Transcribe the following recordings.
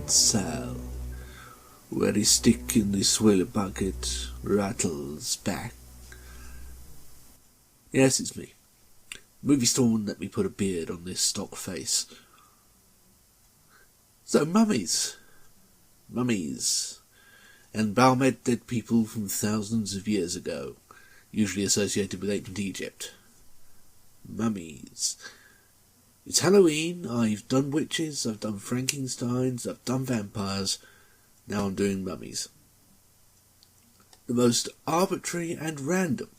that cell, where the stick in the swill-bucket rattles back. Yes, it's me. Movie store wouldn't let me put a beard on this stock face. So, mummies. Mummies. Embalmed dead people from thousands of years ago, usually associated with ancient Egypt. Mummies. It's Halloween, I've done witches, I've done Frankensteins, I've done vampires, now I'm doing mummies. The most arbitrary and random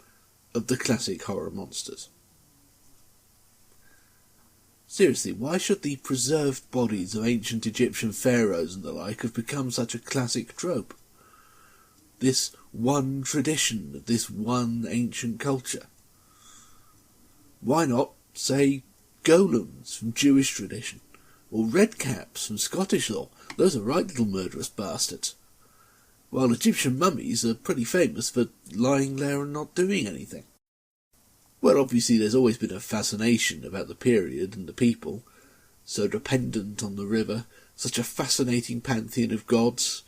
of the classic horror monsters. Seriously, why should the preserved bodies of ancient Egyptian pharaohs and the like have become such a classic trope? This one tradition of this one ancient culture. Why not, say, golems from Jewish tradition, or redcaps from Scottish law? Those are right little murderous bastards. While Egyptian mummies are pretty famous for lying there and not doing anything. Well, obviously there's always been a fascination about the period and the people, so dependent on the river, such a fascinating pantheon of gods.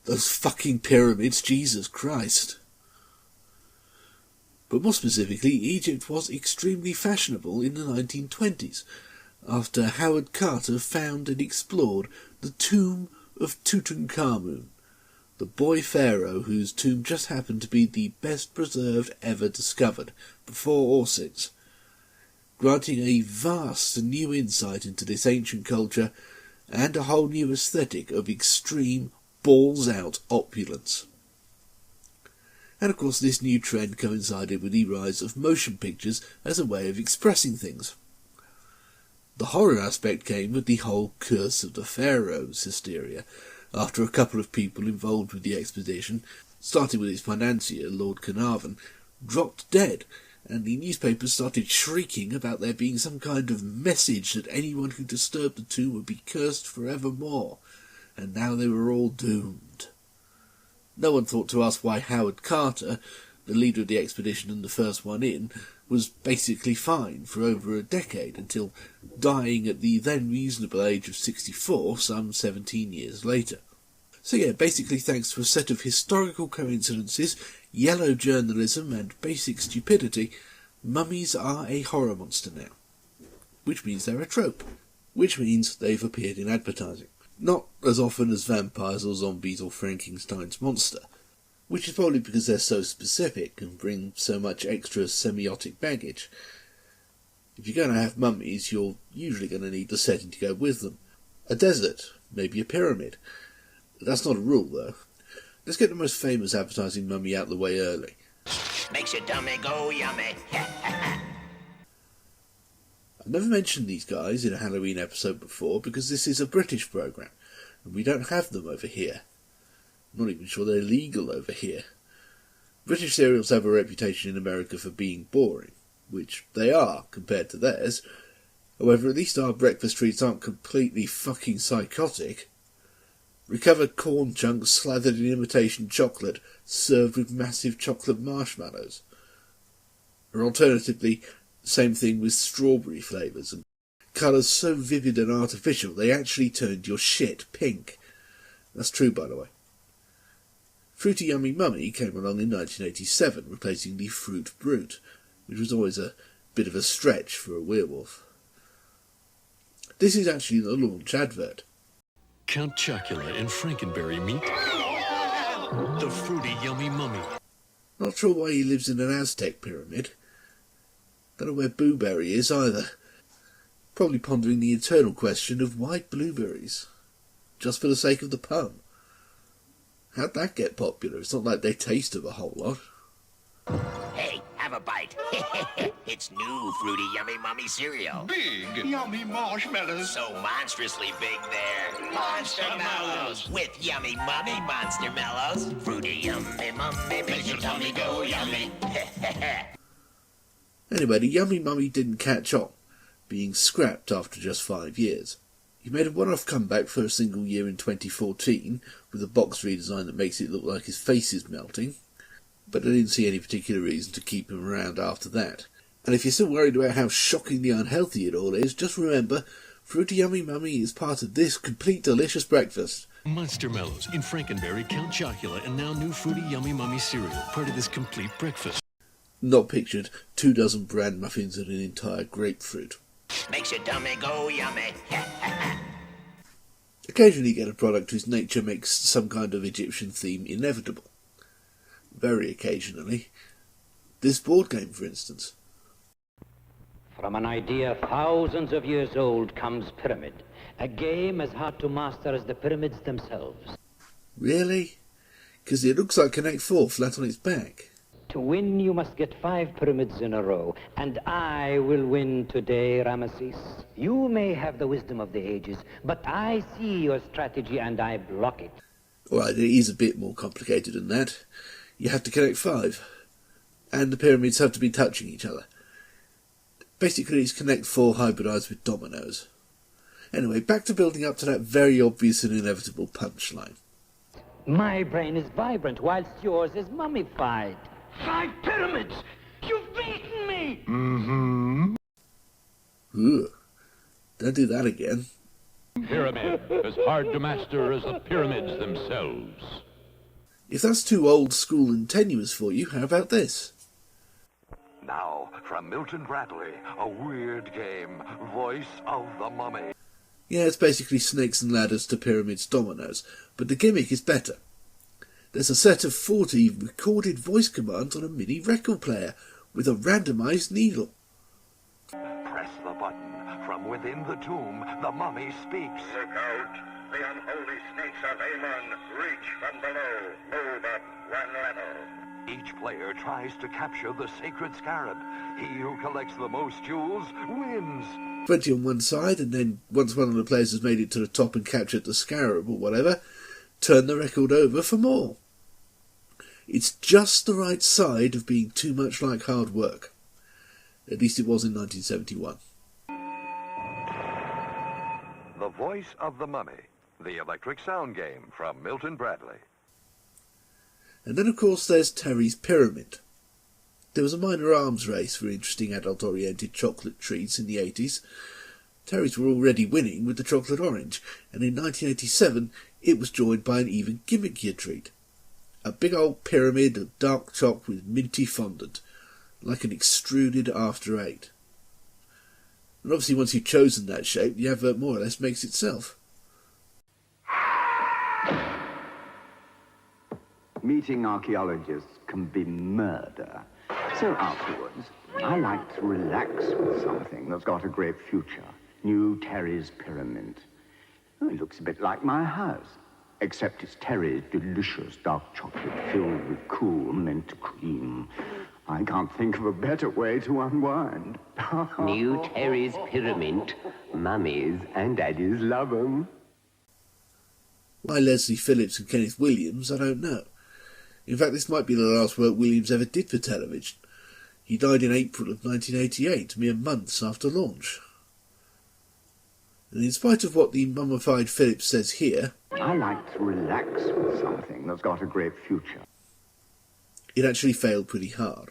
Those fucking pyramids, Jesus Christ. But more specifically, Egypt was extremely fashionable in the 1920s, after Howard Carter found and explored the tomb of Tutankhamun, the boy pharaoh whose tomb just happened to be the best preserved ever discovered, before or since, granting a vast and new insight into this ancient culture and a whole new aesthetic of extreme, balls-out opulence. And of course this new trend coincided with the rise of motion pictures as a way of expressing things. The horror aspect came with the whole Curse of the Pharaohs hysteria, after a couple of people involved with the expedition, starting with its financier, Lord Carnarvon, dropped dead, and the newspapers started shrieking about there being some kind of message that anyone who disturbed the tomb would be cursed forevermore, and now they were all doomed. No one thought to ask why Howard Carter, the leader of the expedition and the first one in, was basically fine for over a decade, until dying at the then reasonable age of 64 some 17 years later. So yeah, basically thanks to a set of historical coincidences, yellow journalism and basic stupidity, mummies are a horror monster now. Which means they're a trope. Which means they've appeared in advertising. Not as often as vampires or zombies or Frankenstein's monster, which is probably because they're so specific and bring so much extra semiotic baggage. If you're going to have mummies, you're usually going to need the setting to go with them. A desert, maybe a pyramid. That's not a rule, though. Let's get the most famous advertising mummy out of the way early. Makes your tummy go yummy. I've never mentioned these guys in a Halloween episode before because this is a British programme, and we don't have them over here. I'm not even sure they're legal over here. British serials have a reputation in America for being boring, which they are compared to theirs. However, at least our breakfast treats aren't completely fucking psychotic. Recovered corn chunks slathered in imitation chocolate, served with massive chocolate marshmallows. Or alternatively, same thing with strawberry flavours, and colours so vivid and artificial they actually turned your shit pink. That's true, by the way. Fruity Yummy Mummy came along in 1987, replacing the Fruit Brute, which was always a bit of a stretch for a werewolf. This is actually the launch advert. Count Chocula and Frankenberry meet the Fruity Yummy Mummy. Not sure why he lives in an Aztec pyramid. Don't know where Booberry is either. Probably pondering the eternal question of why blueberries? Just for the sake of the pun. How'd that get popular? It's not like they taste of a whole lot. Hey, have a bite. It's new Fruity Yummy Mummy cereal. Big, yummy marshmallows. So monstrously big there. Monster Mellows. With Yummy Mummy Monster Mellows. Fruity Yummy Mummy makes your tummy go yummy. Anyway, the Yummy Mummy didn't catch on, being scrapped after just 5 years. He made a one-off comeback for a single year in 2014, with a box redesign that makes it look like his face is melting, but I didn't see any particular reason to keep him around after that. And if you're still worried about how shockingly unhealthy it all is, just remember, Fruity Yummy Mummy is part of this complete delicious breakfast. Monster Mellows in Frankenberry, Count Chocula, and now new Fruity Yummy Mummy cereal, part of this complete breakfast. Not pictured 24 bran muffins and an entire grapefruit. Makes your tummy go yummy. Occasionally you get a product whose nature makes some kind of Egyptian theme inevitable. Very occasionally. This board game, for instance. From an idea thousands of years old comes Pyramid, a game as hard to master as the pyramids themselves. Really? Because it looks like Connect 4 flat on its back. To win, you must get 5 pyramids in a row, and I will win today, Ramesses. You may have the wisdom of the ages, but I see your strategy and I block it. Alright, it is a bit more complicated than that. You have to connect 5, and the pyramids have to be touching each other. Basically, it's Connect 4 hybridised with dominoes. Anyway, back to building up to that very obvious and inevitable punchline. My brain is vibrant, whilst yours is mummified. 5 pyramids! You've beaten me! Mm-hmm. Ugh. Don't do that again. Pyramid, as hard to master as the pyramids themselves. If that's too old school and tenuous for you, how about this? Now, from Milton Bradley, a weird game, Voice of the Mummy. Yeah, it's basically snakes and ladders to pyramids dominoes, but the gimmick is better. There's a set of 40 recorded voice commands on a mini record player with a randomised needle. Press the button. From within the tomb, the mummy speaks. Look out! The unholy snakes of Amen reach from below. Move up 1 level. Each player tries to capture the sacred scarab. He who collects the most jewels wins. 20 on one side, and then once one of the players has made it to the top and captured the scarab or whatever, turn the record over for more. It's just the right side of being too much like hard work. At least it was in 1971. The Voice of the Mummy, the electric sound game from Milton Bradley. And then, of course, there's Terry's Pyramint. There was a minor arms race for interesting adult-oriented chocolate treats in the 80s. Terry's were already winning with the chocolate orange, and in 1987 it was joined by an even gimmickier treat. A big old pyramid of dark choc with minty fondant, like an extruded after 8. And obviously once you've chosen that shape, the advert more or less makes itself. Meeting archaeologists can be murder. So afterwards, I like to relax with something that's got a great future. New Terry's Pyramint. Oh, it looks a bit like my house, except it's Terry's delicious dark chocolate filled with cool mint cream. I can't think of a better way to unwind. New Terry's Pyramint, Mummies and Daddies love 'em. Why Leslie Phillips and Kenneth Williams, I don't know. In fact, this might be the last work Williams ever did for television. He died in April of 1988, mere months after launch. And in spite of what the mummified Phillips says here, I like to relax with something that's got a great future. It actually failed pretty hard.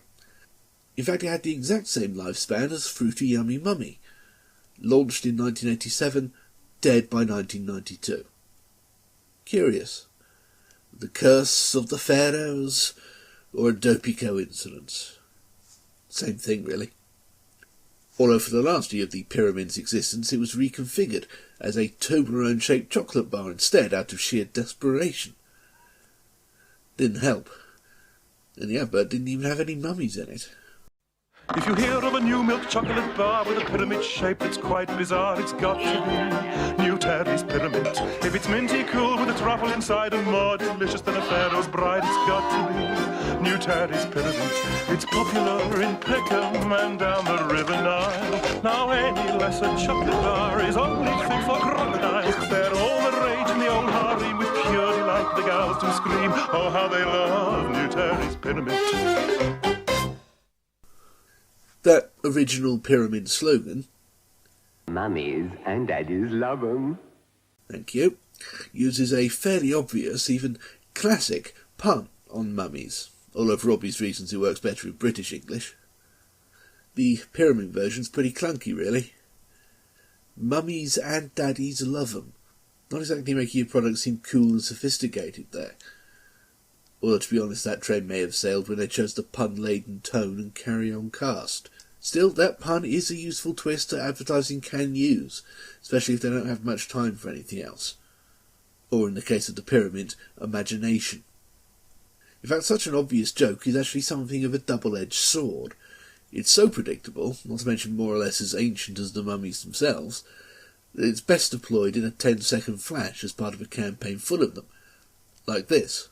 In fact, it had the exact same lifespan as Fruity Yummy Mummy. Launched in 1987, dead by 1992. Curious. The curse of the pharaohs, or a dopey coincidence? Same thing, really. Although for the last year of the pyramid's existence, it was reconfigured as a Toblerone-shaped chocolate bar instead, out of sheer desperation. Didn't help. And the advert didn't even have any mummies in it. If you hear of a new milk chocolate bar with a pyramid shape that's quite bizarre, it's got to be New Terry's Pyramint. If it's minty cool with a truffle inside and more delicious than a pharaoh's bride, it's got to be New Terry's Pyramint. It's popular in Peckham and down the River Nile. Now any lesser chocolate bar is only fit for crocodiles. They're all the rage in the old harem with pure delight. The gals do scream, oh how they love New Terry's Pyramint. That original pyramid slogan, Mummies and Daddies love 'em. thank you, uses a fairly obvious, even classic, pun on mummies, although for obvious reasons it works better in British English. The pyramid version's pretty clunky, really. Mummies and daddies love 'em. Not exactly making your product seem cool and sophisticated there. Although, to be honest, that train may have sailed when they chose the pun-laden tone and carry-on cast. Still, that pun is a useful twist that advertising can use, especially if they don't have much time for anything else. Or, in the case of the Pyramint, imagination. In fact, such an obvious joke is actually something of a double-edged sword. It's so predictable, not to mention more or less as ancient as the mummies themselves, that it's best deployed in a 10-second flash as part of a campaign full of them. Like this.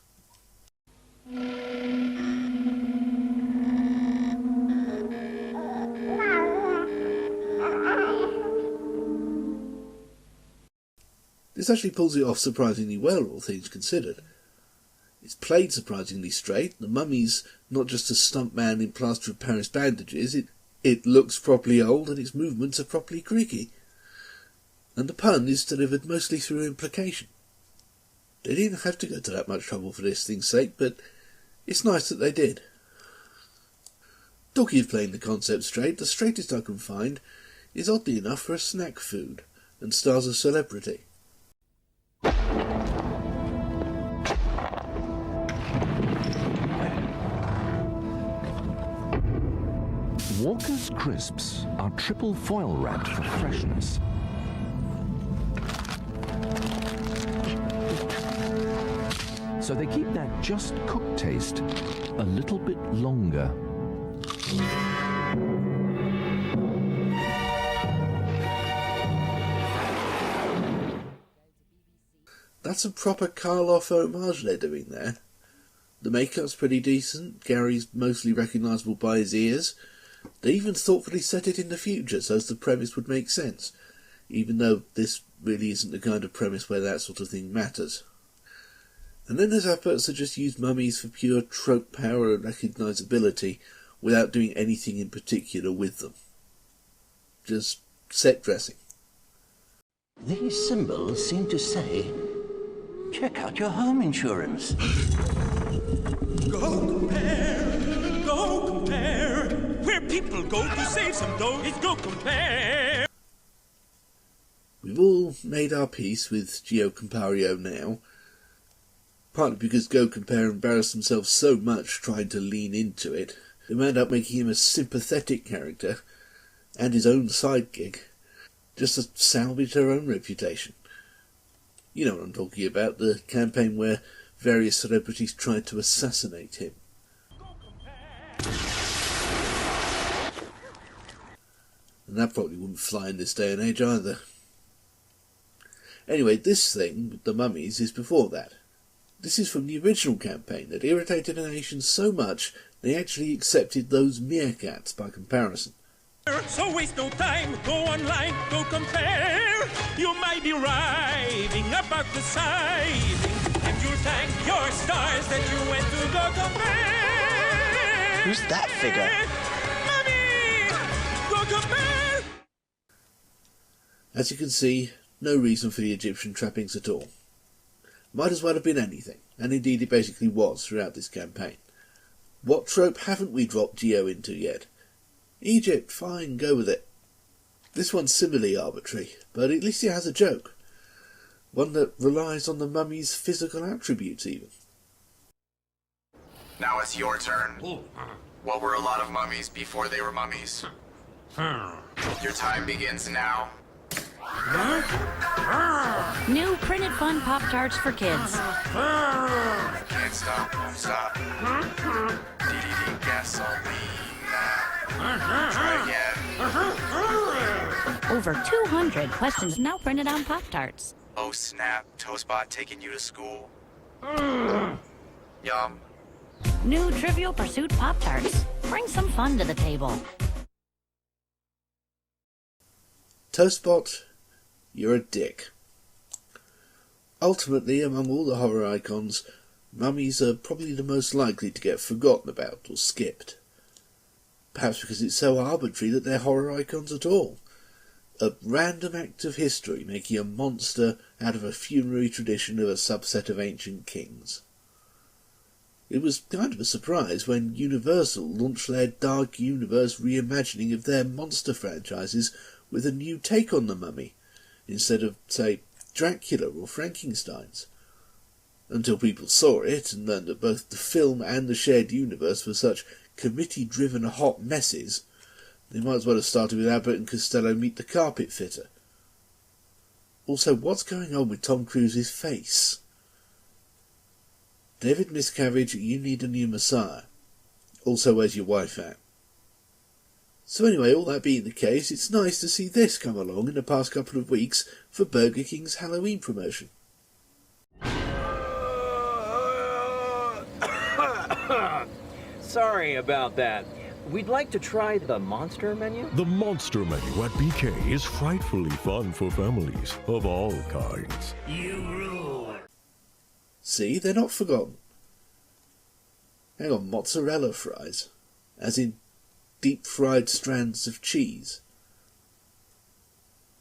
This actually pulls it off surprisingly well, all things considered. It's played surprisingly straight. The mummy's not just a stuntman in plaster of Paris bandages. It looks properly old, and its movements are properly creaky. And the pun is delivered mostly through implication. They didn't have to go to that much trouble for this thing's sake, but it's nice that they did. Talking of playing the concept straight, the straightest I can find is oddly enough for a snack food, and stars a celebrity. Walker's Crisps are triple foil wrapped for freshness. So they keep that just cooked taste a little bit longer. That's a proper Karloff homage they're doing there. The makeup's pretty decent. Gary's mostly recognisable by his ears. They even thoughtfully set it in the future so as the premise would make sense, even though this really isn't the kind of premise where that sort of thing matters. And then there's Adverts that just use mummies for pure trope power and recognisability without doing anything in particular with them. Just set dressing. These symbols seem to say, check out your home insurance. Go compare, go compare. Where people go to save some dough is Go Compare. We've all made our peace with Gio Compario now, partly because Go Compare embarrassed themselves so much trying to lean into it, they wound up making him a sympathetic character, and his own sidekick, just to salvage their own reputation. You know what I'm talking about, the campaign where various celebrities tried to assassinate him. And that probably wouldn't fly in this day and age either. Anyway, this thing with the mummies is before that. This is from the original campaign that irritated a nation so much they actually accepted those meerkats by comparison. So waste no time, go online, go compare. You might be raving about the sizing, and you'll thank your stars that you went to Go Compare. Who's that figure? Mommy! Go Compare! As you can see, no reason for the Egyptian trappings at all. Might as well have been anything, and indeed it basically was throughout this campaign. What trope haven't we dropped Geo into yet? Egypt, fine, go with it. This one's similarly arbitrary, but at least it has a joke. One that relies on the mummy's physical attributes, even. Now it's your turn. What were a lot of mummies before they were mummies? Your time begins now. New printed fun Pop-Tarts for kids. Can't stop, won't stop. DDD gasoline. Try again. Over 200 questions now printed on Pop-Tarts. Oh snap, Toastbot taking you to school. Yum. New Trivial Pursuit Pop-Tarts. Bring some fun to the table. Toastbot, you're a dick. Ultimately, among all the horror icons, mummies are probably the most likely to get forgotten about or skipped. Perhaps because it's so arbitrary that they're horror icons at all. A random act of history making a monster out of a funerary tradition of a subset of ancient kings. It was kind of a surprise when Universal launched their Dark Universe reimagining of their monster franchises with a new take on the mummy, instead of, say, Dracula or Frankenstein's. Until people saw it and learned that both the film and the shared universe were such committee-driven hot messes, they might as well have started with Abbott and Costello Meet the Carpet Fitter. Also, what's going on with Tom Cruise's face? David Miscavige, you need a new Messiah. Also, where's your wife at? So anyway, all that being the case, it's nice to see this come along in the past couple of weeks for Burger King's Halloween promotion. Sorry about that. We'd like to try the monster menu. The monster menu at BK is frightfully fun for families of all kinds. You rule. See, they're not forgotten. Hang on, mozzarella fries? As in deep-fried strands of cheese?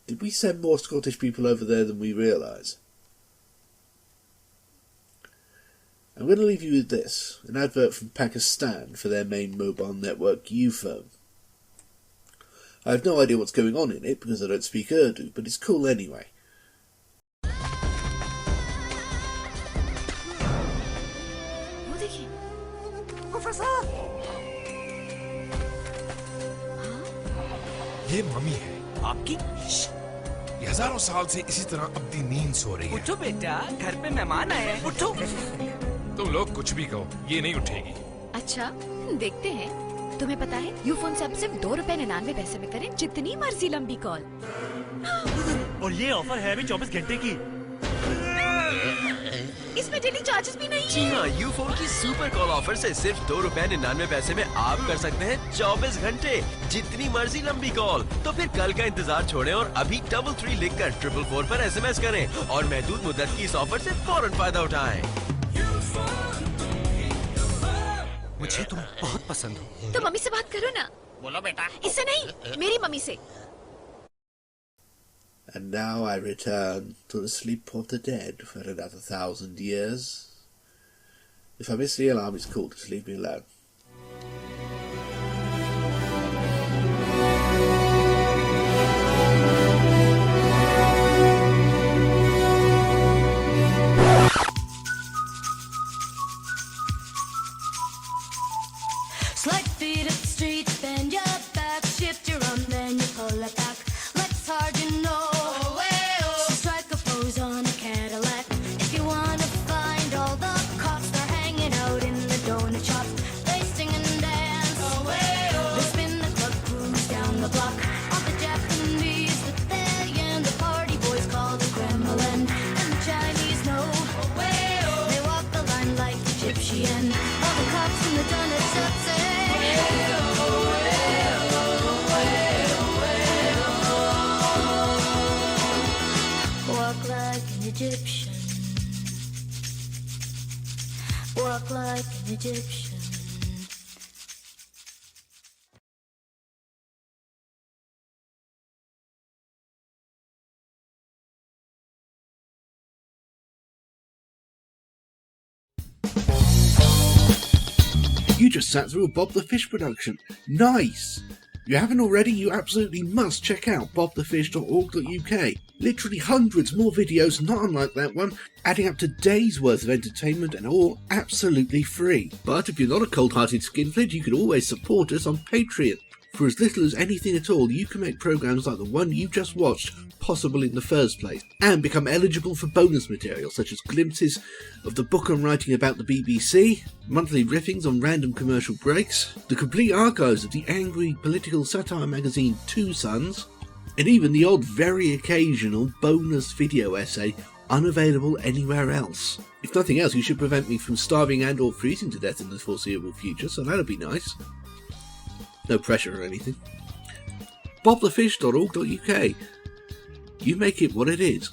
Did we send more Scottish people over there than we realise? I'm going to leave you with this, an advert from Pakistan for their main mobile network, Ufone. I have no idea what's going on in it because I don't speak Urdu, but it's cool anyway. ये mummy है आपकी ये हजारों साल से इसी तरह अपनी नींद सो रही है उठो बेटा घर पे मेहमान आए हैं उठो तुम लोग कुछ भी कहो ये नहीं उठेगी अच्छा देखते हैं तुम्हें पता है यूफोन से अब सिर्फ ₹2.99 में करें जितनी मर्जी लंबी कॉल और ये ऑफर है अभी 24 घंटे की इसमें डेली चार्जेस भी नहीं जी हाँ, यूफोन की सुपर कॉल ऑफर से सिर्फ ₹2.99 में आप कर सकते हैं 24 घंटे जितनी मर्जी लंबी कॉल। तो फिर कल का इंतजार छोड़ें और अभी 33 लिखकर 444 पर SMS करें और महदूद मुद्दत की इस ऑफर से फौरन फायदा उठाएं। मुझे तुम बहुत पसंद हो। तो मम्मी से बात करो ना। बोलो बेटा। इससे नहीं, मेरी मम्मी से। And now I return to the sleep of the dead for another 1,000 years. If I miss the alarm, it's cool, just leave me alone. Slide feet up the street, bend your back, shift your arm, then you pull it back. Legs hard, you know. On a Cadillac. If you wanna find all the cops, they're hanging out in the donut shop. They sing and dance. They spin the club cruise down the block. All the Japanese, the Italian, the party boys call the Kremlin, and the Chinese know. They walk the line like Egyptian. All the cops in the donut shop say. Walk like an Egyptian. Walk like an Egyptian. You just sat through a Bob the Fish production. Nice! If you haven't already, you absolutely must check out bobthefish.org.uk. Literally hundreds more videos not unlike that one, adding up to days worth of entertainment and all absolutely free. But if you're not a cold-hearted skinflint, you can always support us on Patreon. For as little as anything at all, you can make programs like the one you just watched possible in the first place, and become eligible for bonus material such as glimpses of the book I'm writing about the BBC, monthly riffings on random commercial breaks, the complete archives of the angry political satire magazine Two Sons, and even the odd very occasional bonus video essay unavailable anywhere else. If nothing else, you should prevent me from starving and or freezing to death in the foreseeable future, so that'll be nice. No pressure or anything. bobthefish.org.uk. You make it what it is.